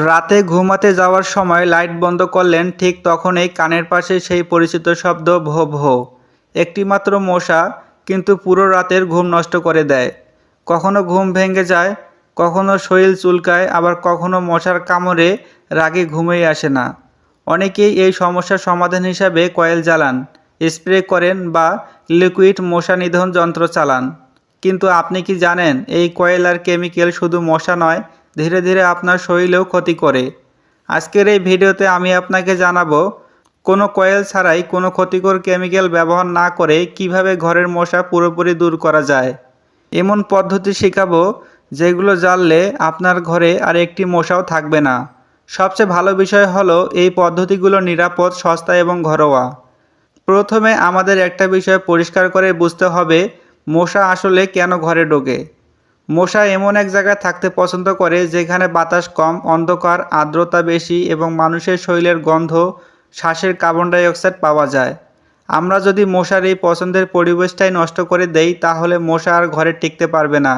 রাতে ঘুমাতে যাওয়ার সময় লাইট বন্ধ করলেন, ঠিক তখনই কানের পাশে সেই পরিচিত শব্দ ভো ভো। একটিমাত্র মশা, কিন্তু পুরো রাতের ঘুম নষ্ট করে দেয়। কখনো ঘুম ভেঙে যায়, কখনো শরীর চুলকায়, আবার কখনো মশার কামড়ে রাগে ঘুমেই আসে না। অনেকেই এই সমস্যার সমাধান হিসাবে কয়েল জ্বালান, স্প্রে করেন বা লিকুইড মশা নিধন যন্ত্র চালান। কিন্তু আপনি কি জানেন, এই কয়েল আর কেমিক্যাল শুধু মশা নয়, ধীরে ধীরে আপনার শরীরেও ক্ষতি করে। আজকের এই ভিডিওতে আমি আপনাকে জানাবো, কোনো কয়েল ছাড়াই কোনো ক্ষতিকর কেমিক্যাল ব্যবহার না করে কিভাবে ঘরের মশা পুরোপুরি দূর করা যায়। এমন পদ্ধতি শেখাবো যেগুলো জানলে আপনার ঘরে আর একটি মশাও থাকবে না। সবচেয়ে ভালো বিষয় হলো এই পদ্ধতিগুলো নিরাপদ, সস্তা এবং ঘরোয়া। প্রথমে আমাদের একটা বিষয় পরিষ্কার করে বুঝতে হবে, মশা আসলে কেন ঘরে ঢোকে। মশা এমন এক জায়গায় থাকতে পছন্দ করে যেখানে বাতাস কম, অন্ধকার, আর্দ্রতা বেশি এবং মানুষের শরীরের গন্ধ, শ্বাসের কার্বন ডাই অক্সাইড পাওয়া যায়। আমরা যদি মশার এই পছন্দের পরিবেশটাই নষ্ট করে দেই, তাহলে মশা আর ঘরে টিকতে পারবে না।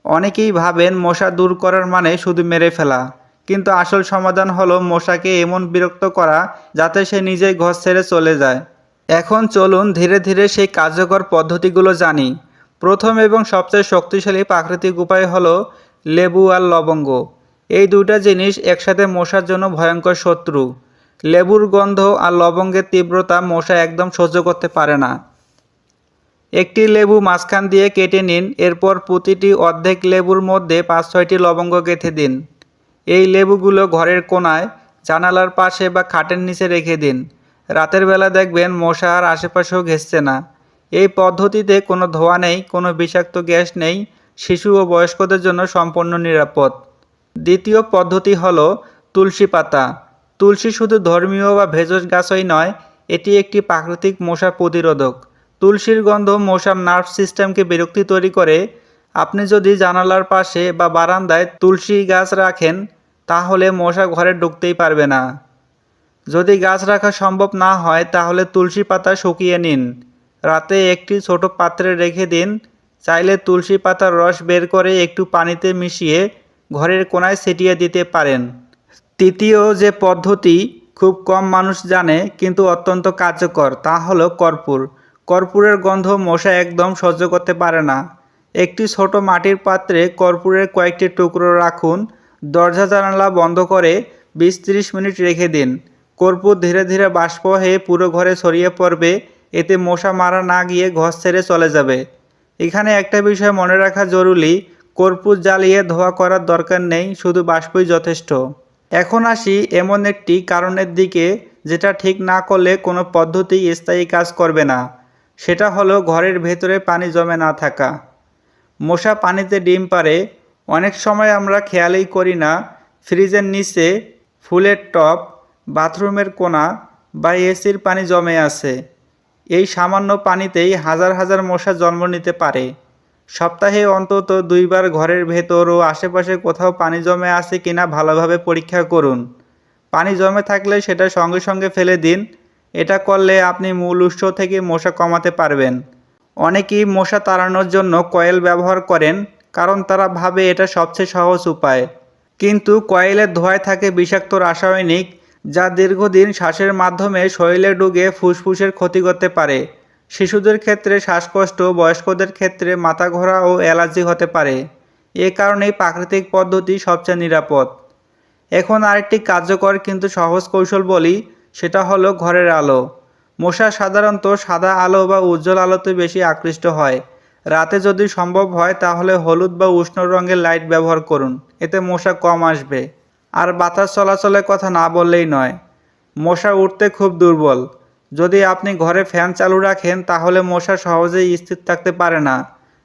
অনেকেই ভাবেন মশা দূর করার মানে শুধু মেরে ফেলা, কিন্তু আসল সমাধান হলো মশাকে এমন বিরক্ত করা যাতে সে নিজেই ঘর ছেড়ে চলে যায়। এখন চলুন ধীরে ধীরে সেই কার্যকর পদ্ধতিগুলো জানি। প্রথম এবং সবচেয়ে শক্তিশালী প্রাকৃতিক উপায় হলো লেবু আর লবঙ্গ। এই দুইটা জিনিস একসাথে মশার জন্য ভয়ঙ্কর শত্রু। লেবুর গন্ধ আর লবঙ্গের তীব্রতা মশা একদম সহ্য করতে পারে না। একটি লেবু মাঝখান দিয়ে কেটে নিন, এরপর প্রতিটি অর্ধেক লেবুর মধ্যে 5-6টি লবঙ্গ গেঁথে দিন। এই লেবুগুলো ঘরের কোণায়, জানালার পাশে বা খাটের নিচে রেখে দিন। রাতের বেলা দেখবেন মশা আর আশেপাশেও ঘেঁষছে না। এই পদ্ধতিতে কোনো ধোঁয়া নেই, কোনো বিষাক্ত গ্যাস নেই, শিশু ও বয়স্কদের জন্য সম্পূর্ণ নিরাপদ। দ্বিতীয় পদ্ধতি হলো তুলসী পাতা। তুলসী শুধু ধর্মীয় বা ভেষজ গাছই নয়, এটি একটি প্রাকৃতিক মশা প্রতিরোধক। তুলসীর গন্ধ মশার নার্ভ সিস্টেমকে বিরক্তি তৈরি করে। আপনি যদি জানালার পাশে বা বারান্দায় তুলসী গাছ রাখেন, তাহলে মশা ঘরে ঢুকতেই পারবে না। যদি গাছ রাখা সম্ভব না হয়, তাহলে তুলসী পাতা শুকিয়ে নিন, রাতে একটি ছোট পাত্রে রেখে দিন। চাইলে তুলসী পাতার রস বের করে একটু পানিতে মিশিয়ে ঘরের কোণায় ছিটিয়ে দিতে পারেন। তৃতীয় যে পদ্ধতি খুব কম মানুষ জানে কিন্তু অত্যন্ত কার্যকর, তা হলো কর্পূর। কর্পূরের গন্ধ মশা একদম সহ্য করতে পারে না। একটি ছোট মাটির পাত্রে কর্পূরের কয়েকটি টুকরো রাখুন, দরজা জানালা বন্ধ করে 20-30 মিনিট রেখে দিন। কর্পূর ধীরে ধীরে বাষ্প হয়ে পুরো ঘরে ছড়িয়ে পড়বে, এতে মশা মারা না গিয়ে ঘর ছেড়ে চলে যাবে। এখানে একটা বিষয় মনে রাখা জরুরি, কর্পূর জ্বালিয়ে ধোঁয়া করার দরকার নেই, শুধু বাষ্পই যথেষ্ট। এখন আসি এমন একটি কারণের দিকে যেটা ঠিক না করলে কোনো পদ্ধতি স্থায়ী কাজ করবে না। সেটা হলো ঘরের ভেতরে পানি জমে না থাকা। মশা পানিতে ডিম পাড়ে। অনেক সময় আমরা খেয়ালই করি না, ফ্রিজের নিচে, ফুলের টব, বাথরুমের কোণা বা এসির পানি জমে আছে। এই সামান্য পানিতেই হাজার হাজার মশা জন্ম নিতে পারে। সপ্তাহে অন্তত 2 বার ঘরের ভেতর ও আশেপাশে কোথাও পানি জমে আছে কিনা ভালোভাবে পরীক্ষা করুন। পানি জমে থাকলে সেটা সঙ্গে সঙ্গে ফেলে দিন। এটা করলে আপনি মূল উৎস থেকে মশা কমাতে পারবেন। অনেকেই মশা তাড়ানোর জন্য কয়েল ব্যবহার করেন, কারণ তারা ভাবে এটা সবচেয়ে সহজ উপায়। কিন্তু কয়েলের ধোঁয়ায় থাকে বিষাক্ত রাসায়নিক, যা দীর্ঘদিন শ্বাসের মাধ্যমে শরীরে ঢুকে ফুসফুসের ক্ষতি করতে পারে। শিশুদের ক্ষেত্রে শ্বাসকষ্ট, বয়স্কদের ক্ষেত্রে মাথা ঘোরা ও অ্যালার্জি হতে পারে। এ কারণেই প্রাকৃতিক পদ্ধতি সবচেয়ে নিরাপদ। এখন আরেকটি কার্যকর কিন্তু সহজ কৌশল বলি, সেটা হলো ঘরের আলো। মশা সাধারণত সাদা আলো বা উজ্জ্বল আলোতে বেশি আকৃষ্ট হয়। রাতে যদি সম্ভব হয় তাহলে হলুদ বা উষ্ণ রঙের লাইট ব্যবহার করুন, এতে মশা কম আসবে। আর বাতাস চলাচলের কথা না বললেই নয়, মশা উঠতে খুব দুর্বল। যদি আপনি ঘরে ফ্যান চালু রাখেন, তাহলে মশা সহজেই স্থির থাকতে পারে না।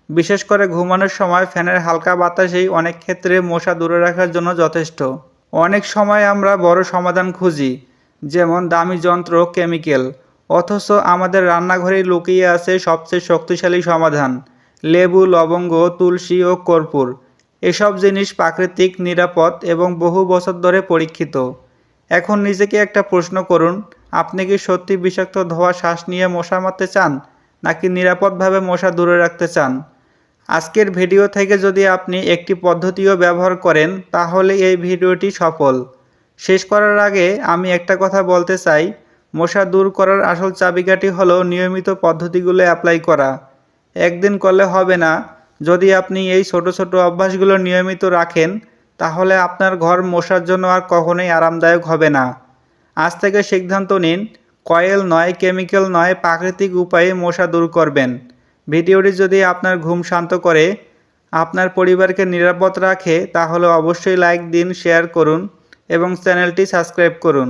বিশেষ করে ঘুমানোর সময় ফ্যানের হালকা বাতাসেই অনেক ক্ষেত্রে মশা দূরে রাখার জন্য যথেষ্ট। অনেক সময় আমরা বড় সমাধান খুঁজি, যেমন দামি যন্ত্র, কেমিক্যাল, অথচ আমাদের রান্নাঘরেই লুকিয়ে আছে সবচেয়ে শক্তিশালী সমাধান, লেবু, লবঙ্গ, তুলসী ও কর্পূর। এসব জিনিস প্রাকৃতিক, নিরাপদ এবং বহু বছর ধরে পরীক্ষিত। এখন নিজেকে একটা প্রশ্ন করুন, আপনি কি সত্যি বিষাক্ত ধোঁয়া শ্বাস নিয়ে মশা মারতে চান, নাকি নিরাপদভাবে মশা দূরে রাখতে চান? আজকের ভিডিও থেকে যদি আপনি একটি পদ্ধতিও ব্যবহার করেন তাহলে এই ভিডিওটি সফল। শেষ করার আগে আমি একটা কথা বলতে চাই, মশা দূর করার আসল চাবিকাঠি হলো নিয়মিত পদ্ধতিগুলো অ্যাপ্লাই করা। একদিন করলে হবে না, যদি আপনি এই ছোট ছোট অভ্যাসগুলো নিয়মিত রাখেন তাহলে আপনার ঘর মশার জন্য আর কখনোই আরামদায়ক হবে না। আজ থেকে সিদ্ধান্ত নিন, কয়েল নয়, কেমিক্যাল নয়, প্রাকৃতিক উপায়ে মশা দূর করবেন। ভিডিওটি যদি আপনার ঘুম শান্ত করে, আপনার পরিবারকে নিরাপদ রাখে তাহলে অবশ্যই লাইক দিন, শেয়ার করুন এবং চ্যানেলটি সাবস্ক্রাইব করুন।